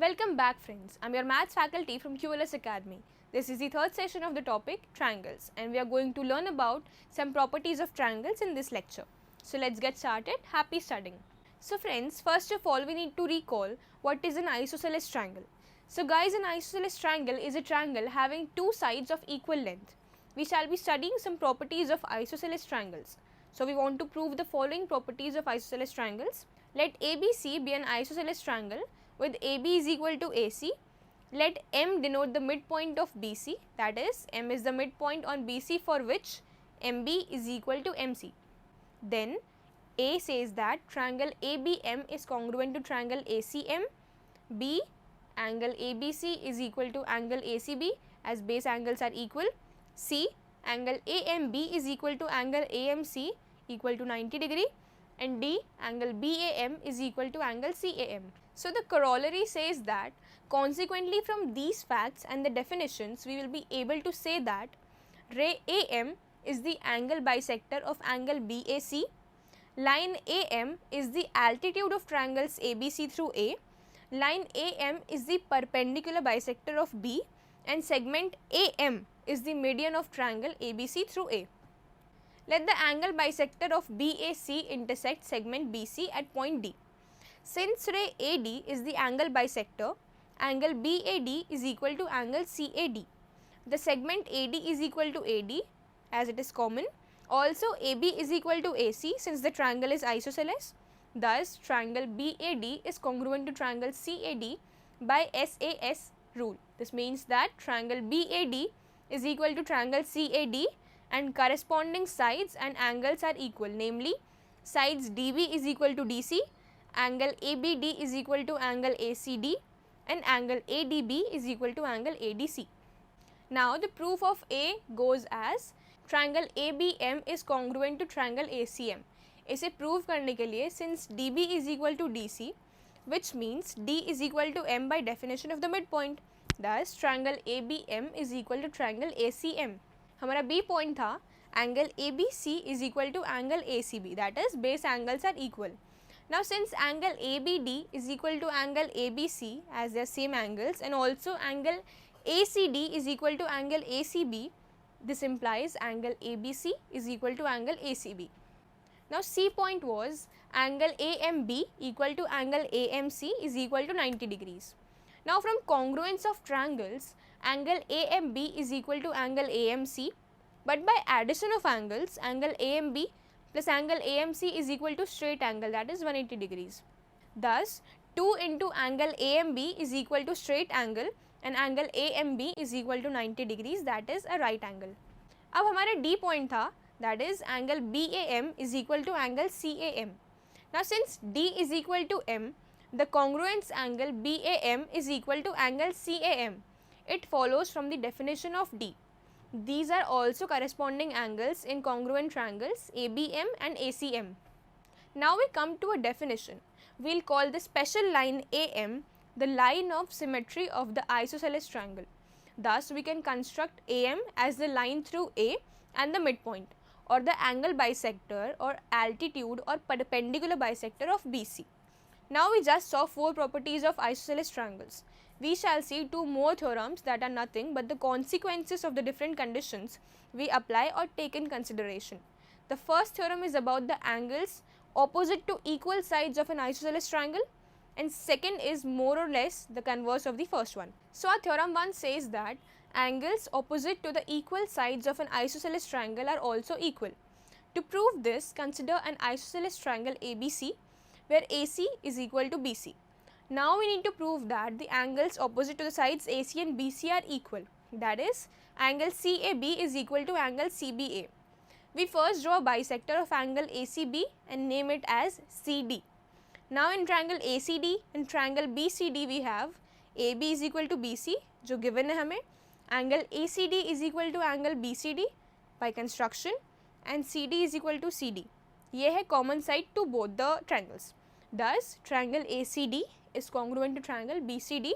Welcome back friends, I am your maths faculty from QLS Academy. This is the third session of the topic triangles and we are going to learn about some properties of triangles in this lecture. So let's get started, happy studying. So friends, first of all we need to recall what is an isosceles triangle. So guys, an isosceles triangle is a triangle having two sides of equal length. We shall be studying some properties of isosceles triangles. So we want to prove the following properties of isosceles triangles. Let ABC be an isosceles triangle with AB is equal to AC. Let M denote the midpoint of BC, that is M is the midpoint on BC for which MB is equal to MC. Then A says that triangle ABM is congruent to triangle ACM. B, angle ABC is equal to angle ACB as base angles are equal. C, angle AMB is equal to angle AMC equal to 90 degree. And D, angle BAM is equal to angle CAM. So the corollary says that consequently from these facts and the definitions we will be able to say that ray AM is the angle bisector of angle BAC, line AM is the altitude of triangles ABC through A, line AM is the perpendicular bisector of B, and segment AM is the median of triangle ABC through A. Let the angle bisector of BAC intersect segment BC at point D. Since ray AD is the angle bisector, angle BAD is equal to angle CAD. The segment AD is equal to AD as it is common. Also AB is equal to AC since the triangle is isosceles. Thus triangle BAD is congruent to triangle CAD by SAS rule. This means that triangle BAD is equal to triangle CAD and corresponding sides and angles are equal, namely sides DB is equal to DC, angle ABD is equal to angle ACD and angle ADB is equal to angle ADC. Now the proof of A goes as triangle ABM is congruent to triangle ACM. इसे prove करने के लिए since DB is equal to DC which means D is equal to M by definition of the midpoint. Thus triangle ABM is equal to triangle ACM. हमारा B point था angle ABC is equal to angle ACB, that is base angles are equal. Now since angle ABD is equal to angle ABC as they are same angles and also angle ACD is equal to angle ACB, this implies angle ABC is equal to angle ACB. Now C point was angle AMB equal to angle AMC is equal to 90 degrees. Now from congruence of triangles, angle AMB is equal to angle AMC, but by addition of angles, angle AMB plus angle AMC is equal to straight angle, that is 180 degrees. Thus 2 into angle AMB is equal to straight angle and angle AMB is equal to 90 degrees, that is a right angle. अब हमारा D point था, that is angle BAM is equal to angle CAM. Now since D is equal to M, the congruence angle BAM is equal to angle CAM. It follows from the definition of D. These are also corresponding angles in congruent triangles ABM and ACM. Now we come to a definition. We will call the special line AM the line of symmetry of the isosceles triangle. Thus we can construct AM as the line through A and the midpoint, or the angle bisector or altitude or perpendicular bisector of BC. Now we just saw 4 properties of isosceles triangles. We shall see 2 more theorems that are nothing but the consequences of the different conditions we apply or take in consideration. The first theorem is about the angles opposite to equal sides of an isosceles triangle, and second is more or less the converse of the first one. So our theorem 1 says that angles opposite to the equal sides of an isosceles triangle are also equal. To prove this, consider an isosceles triangle ABC where AC is equal to BC. Now we need to prove that the angles opposite to the sides AC and BC are equal, that is angle CAB is equal to angle CBA. We first draw a bisector of angle ACB and name it as CD. Now in triangle ACD and triangle BCD we have AB is equal to BC जो given है हमें, angle ACD is equal to angle BCD by construction and CD is equal to CD. ये है common side to both the triangles. Thus triangle ACD is congruent to triangle BCD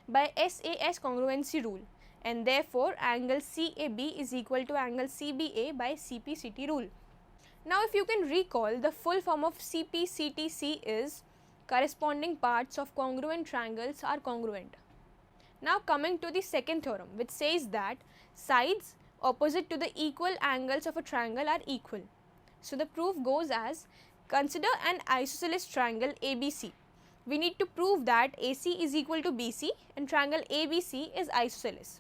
by SAS congruency rule, and therefore angle CAB is equal to angle CBA by CPCT rule. Now if you can recall, the full form of CPCTC is corresponding parts of congruent triangles are congruent. Now coming to the second theorem, which says that sides opposite to the equal angles of a triangle are equal. So the proof goes as, consider an isosceles triangle ABC. We need to prove that AC is equal to BC and triangle ABC is isosceles.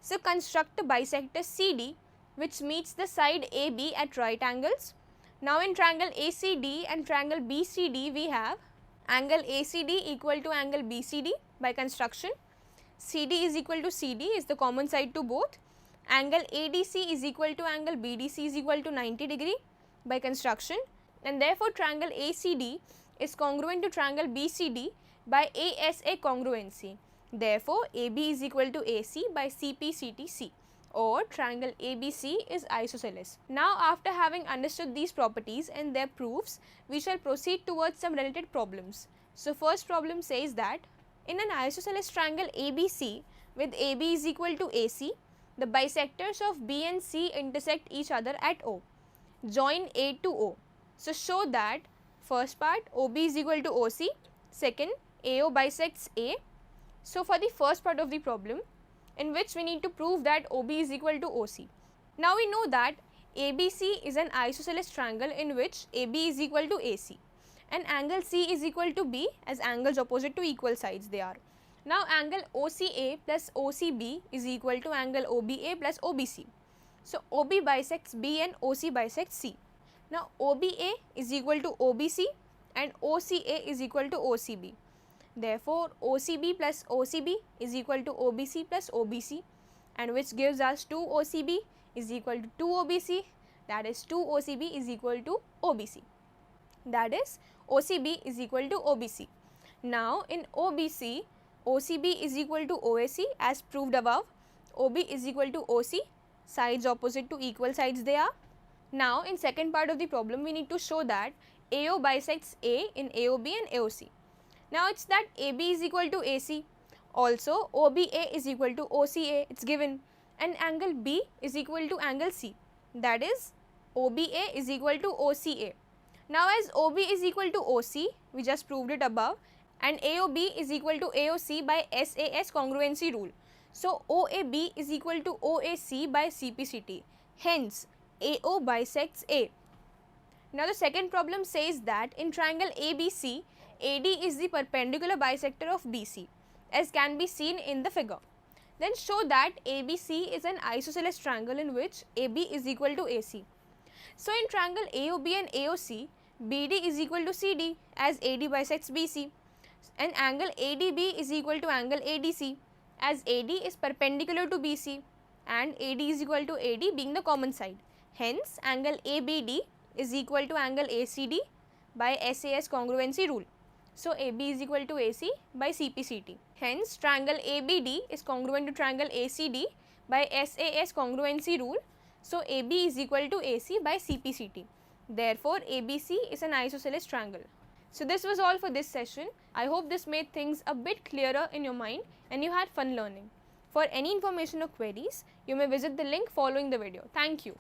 So construct a bisector CD which meets the side AB at right angles. Now in triangle ACD and triangle BCD we have angle ACD equal to angle BCD by construction. CD is equal to CD is the common side to both. Angle ADC is equal to angle BDC is equal to 90 degree by construction, and therefore triangle ACD is congruent to triangle BCD by ASA congruency. Therefore, AB is equal to AC by CPCTC, or triangle ABC is isosceles. Now after having understood these properties and their proofs, we shall proceed towards some related problems. So first problem says that in an isosceles triangle ABC with AB is equal to AC, the bisectors of B and C intersect each other at O. Join A to O. So show that first part OB is equal to OC, second AO bisects A. So for the first part of the problem, in which we need to prove that OB is equal to OC. Now we know that ABC is an isosceles triangle in which AB is equal to AC and angle C is equal to B, as angles opposite to equal sides they are. Now angle OCA plus OCB is equal to angle OBA plus OBC. So OB bisects B and OC bisects C. Now OBA is equal to OBC and OCA is equal to OCB. Therefore OCB plus OCB is equal to OBC plus OBC, and which gives us 2 OCB is equal to 2 OBC, that is 2 OCB is equal to OBC, that is OCB is equal to OBC. Now in OBC, OCB is equal to OAC as proved above, OB is equal to OC, sides opposite to equal sides they are. Now in second part of the problem we need to show that AO bisects A in AOB and AOC. Now it's that AB is equal to AC, also OBA is equal to OCA, it's given, and angle B is equal to angle C, that is OBA is equal to OCA. Now as OB is equal to OC, we just proved it above, and AOB is equal to AOC by SAS congruency rule. So OAB is equal to OAC by CPCT, hence AO bisects A. Now the second problem says that in triangle ABC, AD is the perpendicular bisector of BC, as can be seen in the figure. Then show that ABC is an isosceles triangle in which AB is equal to AC. So in triangle AOB and AOC, BD is equal to CD as AD bisects BC, and angle ADB is equal to angle ADC as AD is perpendicular to BC and AD is equal to AD being the common side. Hence angle ABD is equal to angle ACD by SAS congruency rule. So AB is equal to AC by CPCT. Hence triangle ABD is congruent to triangle ACD by SAS congruency rule. So AB is equal to AC by CPCT. Therefore ABC is an isosceles triangle. So this was all for this session. I hope this made things a bit clearer in your mind and you had fun learning. For any information or queries, you may visit the link following the video. Thank you.